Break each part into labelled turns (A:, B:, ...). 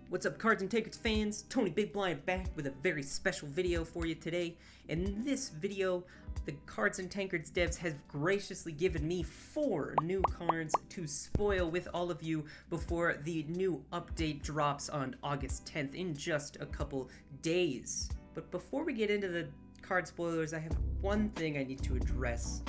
A: What's up, Cards and Tankards fans? TonyBigBlind back with a very special video for you today. In this video, the Cards and Tankards devs have graciously given me 4 new cards to spoil with all of you before the new update drops on August 10th in just a couple days. But before we get into the card spoilers, I have one thing I need to address.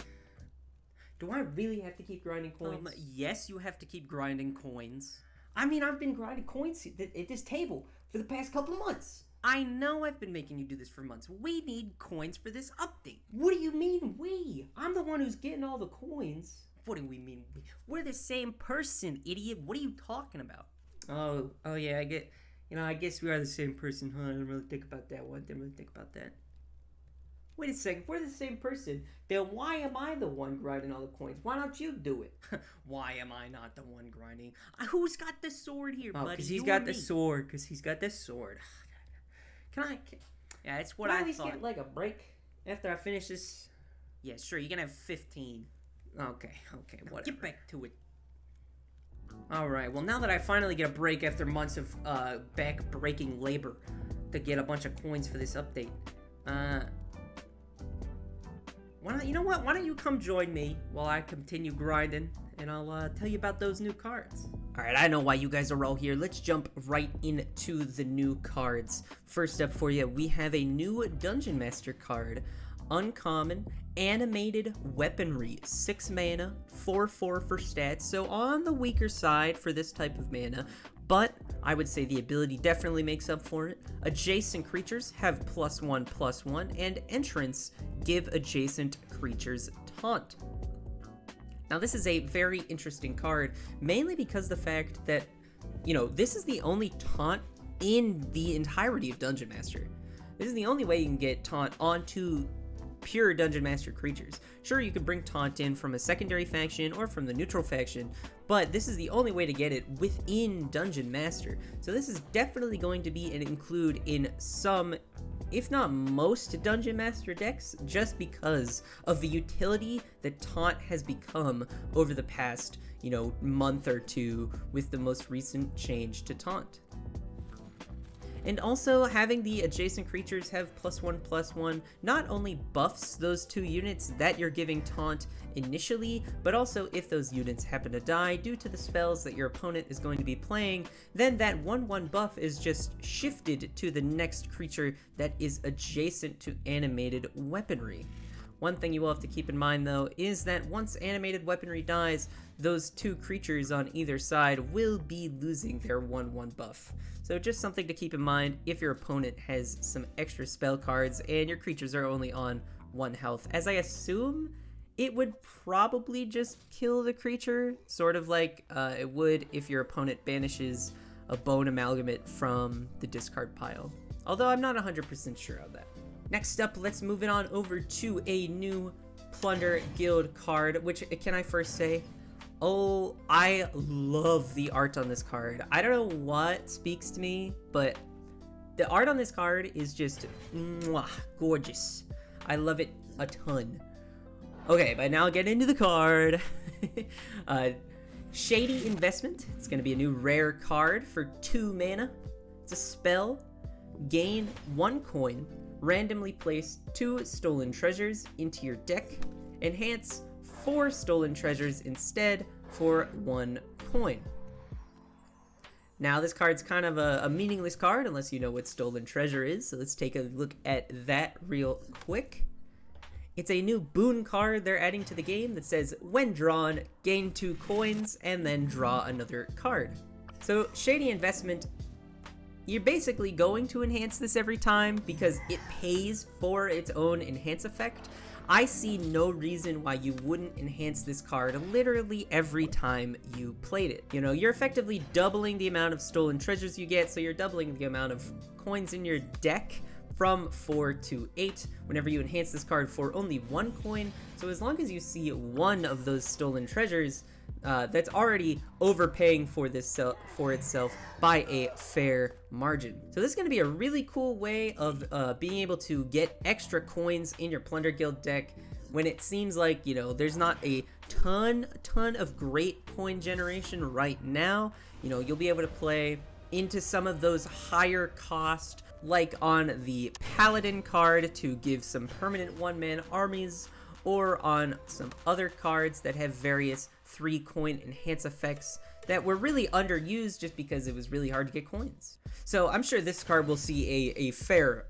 A: Do I really have to keep grinding coins? Yes, you have to keep grinding coins. I mean, I've been grinding coins at this table for the past couple of months. I know I've been making you do this for months. We need coins for this update. What do you mean, we? I'm the one who's getting all the coins. What do we mean, we? We're the same person, idiot. What are you talking about? Oh yeah, I guess we are the same person, huh? I didn't really think about that one. Didn't really think about that. Wait a second, if we're the same person, then why am I the one grinding all the coins? Why don't you do it? Why am I not the one grinding? Who's got the sword here, buddy? Because he's got the sword. Because he's got the sword. Yeah, it's what I thought. Can I at least get, like, a break after I finish this? Yeah, sure, you can have 15. Okay, whatever. Get back to it. Alright, well, now that I finally get a break after months of back-breaking labor to get a bunch of coins for this update, you know what? Why don't you come join me while I continue grinding, and I'll tell you about those new cards. Alright, I know why you guys are all here. Let's jump right into the new cards. First up for you, we have a new Dungeon Master card. Uncommon, Animated Weaponry, 6 mana, 4/4 for stats, so on the weaker side for this type of mana, but I would say the ability definitely makes up for it. Adjacent creatures have +1/+1, and entrants give adjacent creatures taunt. Now this is a very interesting card, mainly because the fact that, this is the only taunt in the entirety of Dungeon Master. This is the only way you can get taunt onto pure Dungeon Master creatures. Sure, you could bring taunt in from a secondary faction or from the neutral faction, but this is the only way to get it within Dungeon Master. So this is definitely going to be an include in some, if not most, Dungeon Master decks, just because of the utility that taunt has become over the past, month or two with the most recent change to taunt. And also, having the adjacent creatures have +1/+1 not only buffs those 2 units that you're giving taunt initially, but also if those units happen to die due to the spells that your opponent is going to be playing, then that 1/1 buff is just shifted to the next creature that is adjacent to animated weaponry. One thing you will have to keep in mind, though, is that once animated weaponry dies, those 2 creatures on either side will be losing their 1/1 buff. So just something to keep in mind if your opponent has some extra spell cards and your creatures are only on 1 health, as I assume it would probably just kill the creature, sort of like it would if your opponent banishes a Bone Amalgamate from the discard pile. Although I'm not 100% sure of that. Next up, let's move it on over to a new Plunder Guild card, which, can I first say, oh, I love the art on this card. I don't know what speaks to me, but the art on this card is just gorgeous. I love it a ton. Okay, but now I'll get into the card. Shady Investment. It's going to be a new rare card for 2 mana. It's a spell. Gain 1 coin. Randomly place 2 stolen treasures into your deck. Enhance 4 stolen treasures instead for 1 coin. Now this card's kind of a meaningless card unless you know what stolen treasure is, so let's take a look at that real quick. It's a new boon card they're adding to the game that says, when drawn, gain 2 coins and then draw another card. So Shady Investment, you're basically going to enhance this every time because it pays for its own enhance effect. I see no reason why you wouldn't enhance this card literally every time you played it. You're effectively doubling the amount of stolen treasures you get, so you're doubling the amount of coins in your deck from 4 to 8 whenever you enhance this card for only 1 coin. So as long as you see 1 of those stolen treasures, that's already overpaying for itself by a fair margin. So this is going to be a really cool way of being able to get extra coins in your Plunder Guild deck when it seems like, there's not a ton of great coin generation right now. You'll be able to play into some of those higher cost, like on the Paladin card to give some permanent one-man armies, or on some other cards that have various 3-coin enhance effects that were really underused just because it was really hard to get coins. So I'm sure this card will see a fair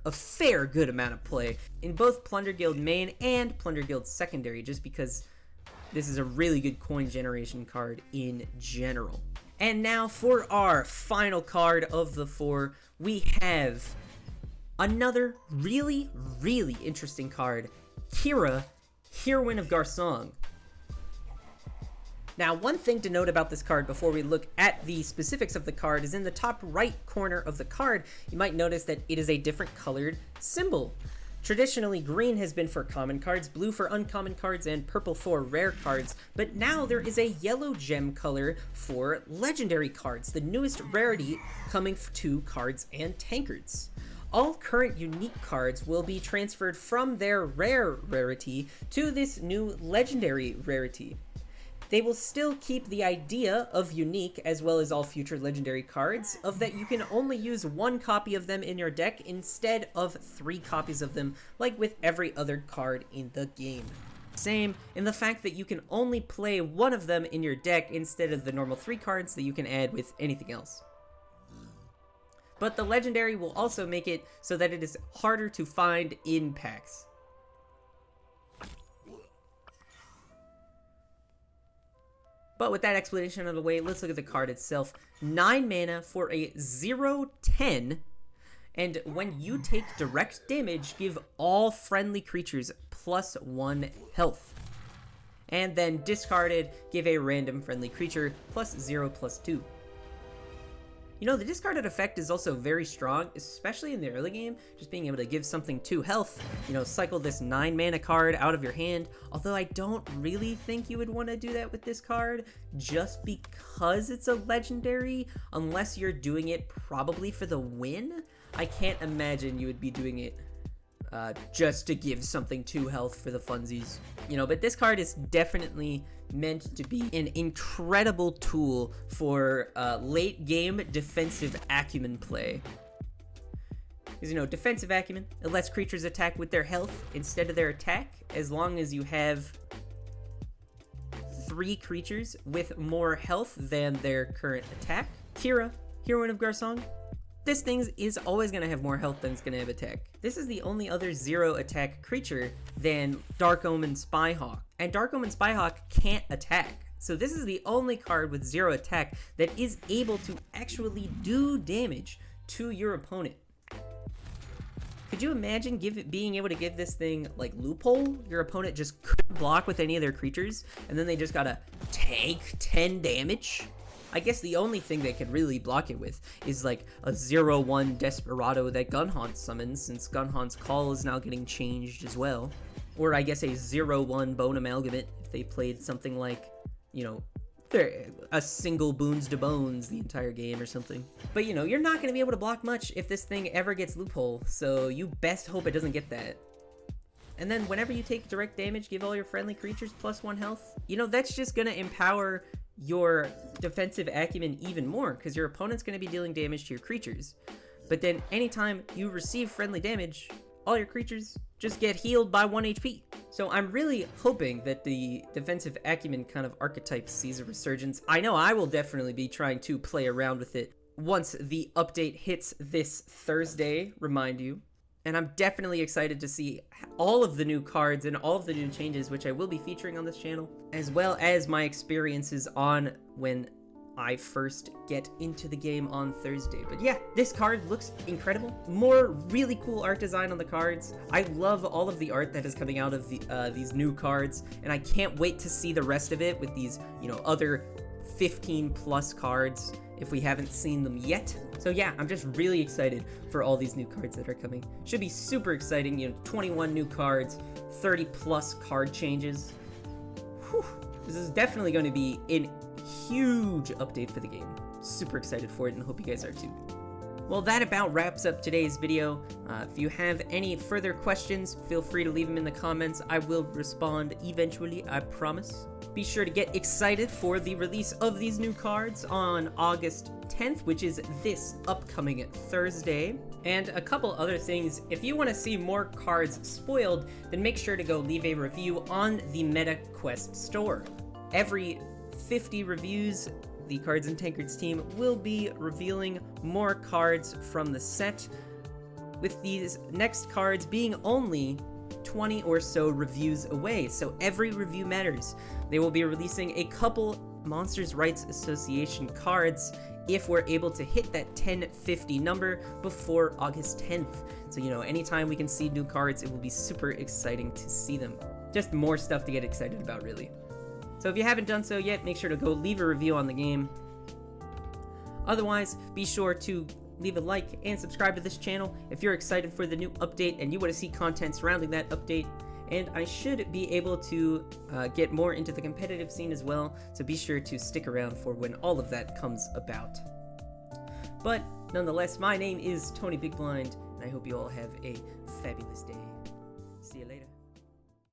A: good amount of play in both Plunder Guild main and Plunder Guild secondary, just because this is a really good coin generation card in general. And now for our final card of the 4, we have another really interesting card, Kira, Heroine of Garsong. Now, one thing to note about this card before we look at the specifics of the card is in the top right corner of the card, you might notice that it is a different colored symbol. Traditionally, green has been for common cards, blue for uncommon cards, and purple for rare cards, but now there is a yellow gem color for legendary cards, the newest rarity coming to Cards and Tankards. All current unique cards will be transferred from their rare rarity to this new legendary rarity. They will still keep the idea of unique, as well as all future legendary cards, of that you can only use 1 copy of them in your deck instead of 3 copies of them, like with every other card in the game. Same in the fact that you can only play 1 of them in your deck instead of the normal 3 cards that you can add with anything else. But the legendary will also make it so that it is harder to find in packs. But with that explanation out of the way, let's look at the card itself. 9 mana for a 0/10, and when you take direct damage, give all friendly creatures +1 health. And then discarded, give a random friendly creature +0/+2. You know, the discarded effect is also very strong, especially in the early game, just being able to give something 2 health, you know, cycle this 9 mana card out of your hand, although I don't really think you would want to do that with this card, just because it's a legendary, unless you're doing it probably for the win. I can't imagine you would be doing it just to give something 2 health for the funsies. You know, but this card is definitely meant to be an incredible tool for late game defensive acumen play. Because, you know, defensive acumen, it lets creatures attack with their health instead of their attack, as long as you have 3 creatures with more health than their current attack. Kira, Heroine of Garsong, this thing is always going to have more health than it's going to have attack. This is the only other 0 attack creature than Dark Omen Spyhawk. And Dark Omen Spyhawk can't attack. So this is the only card with 0 attack that is able to actually do damage to your opponent. Could you imagine being able to give this thing like loophole? Your opponent just couldn't block with any of their creatures, and then they just gotta take 10 damage? I guess the only thing they could really block it with is like a 0/1 Desperado that Gunhaunt summons, since Gunhaunt's call is now getting changed as well. Or I guess a 0/1 Bone Amalgamate if they played something like, you know, a single Boons to Bones the entire game or something. But you know, you're not going to be able to block much if this thing ever gets loophole, so you best hope it doesn't get that. And then whenever you take direct damage, give all your friendly creatures +1 health. You know, that's just going to empower your defensive acumen even more, because your opponent's going to be dealing damage to your creatures. But then anytime you receive friendly damage, all your creatures just get healed by 1 HP. So I'm really hoping that the defensive acumen kind of archetype sees a resurgence. I know I will definitely be trying to play around with it once the update hits this Thursday, remind you. And I'm definitely excited to see all of the new cards and all of the new changes, which I will be featuring on this channel, as well as my experiences on when I first get into the game on Thursday. But yeah, this card looks incredible. More really cool art design on the cards. I love all of the art that is coming out of these new cards, and I can't wait to see the rest of it with these, you know, other 15+ cards if we haven't seen them yet. So yeah, I'm just really excited for all these new cards that are coming. Should be super exciting, you know, 21 new cards, 30+ card changes. Whew. This is definitely going to be a huge update for the game. Super excited for it and hope you guys are too. Well, that about wraps up today's video. If you have any further questions, feel free to leave them in the comments. I will respond eventually, I promise. Be sure to get excited for the release of these new cards on August 10th, which is this upcoming Thursday. And a couple other things, if you want to see more cards spoiled, then make sure to go leave a review on the MetaQuest store. Every 50 reviews, the Cards and Tankards team will be revealing more cards from the set, with these next cards being only 20 or so reviews away, so every review matters. They will be releasing a couple Monsters Rights Association cards if we're able to hit that 1050 number before August 10th. So, anytime we can see new cards, it will be super exciting to see them. Just more stuff to get excited about, really. So if you haven't done so yet, make sure to go leave a review on the game. Otherwise, be sure to leave a like and subscribe to this channel if you're excited for the new update and you want to see content surrounding that update. And I should be able to get more into the competitive scene as well, so be sure to stick around for when all of that comes about. But nonetheless, my name is TonyBigBlind, and I hope you all have a fabulous day. See you later.